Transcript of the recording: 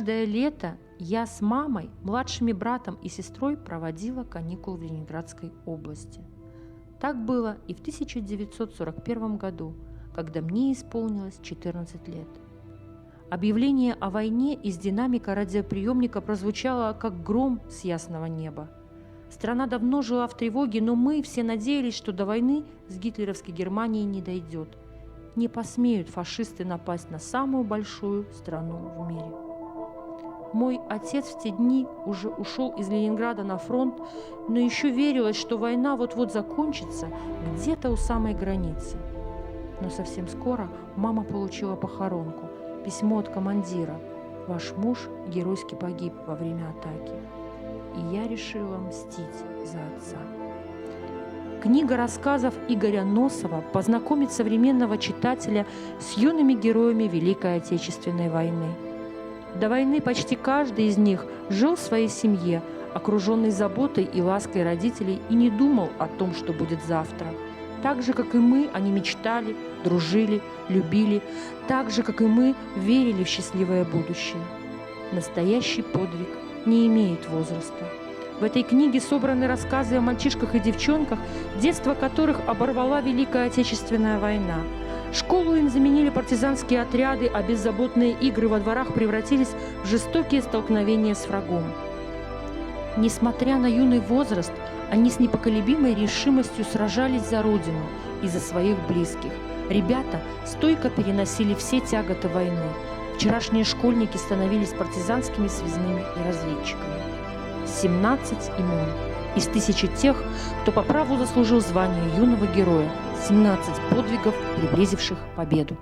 Каждое лето я с мамой, младшими братом и сестрой проводила каникулы в Ленинградской области. Так было и в 1941 году, когда мне исполнилось 14 лет. Объявление о войне из динамика радиоприемника прозвучало, как гром с ясного неба. Страна давно жила в тревоге, но мы все надеялись, что до войны с гитлеровской Германией не дойдет. Не посмеют фашисты напасть на самую большую страну в мире. Мой отец в те дни уже ушел из Ленинграда на фронт, но еще верилось, что война вот-вот закончится где-то у самой границы. Но совсем скоро мама получила похоронку, письмо от командира: «Ваш муж геройски погиб во время атаки». И я решила мстить за отца. Книга рассказов Игоря Носова познакомит современного читателя с юными героями Великой Отечественной войны. До войны почти каждый из них жил в своей семье, окруженный заботой и лаской родителей, и не думал о том, что будет завтра. Так же, как и мы, они мечтали, дружили, любили, так же, как и мы, верили в счастливое будущее. Настоящий подвиг не имеет возраста. В этой книге собраны рассказы о мальчишках и девчонках, детство которых оборвала Великая Отечественная война. Школу им заменили партизанские отряды, а беззаботные игры во дворах превратились в жестокие столкновения с врагом. Несмотря на юный возраст, они с непоколебимой решимостью сражались за Родину и за своих близких. Ребята стойко переносили все тяготы войны. Вчерашние школьники становились партизанскими связными и разведчиками. 17 имен из 1000 тех, кто по праву заслужил звание юного героя, 17 подвигов, приблизивших победу.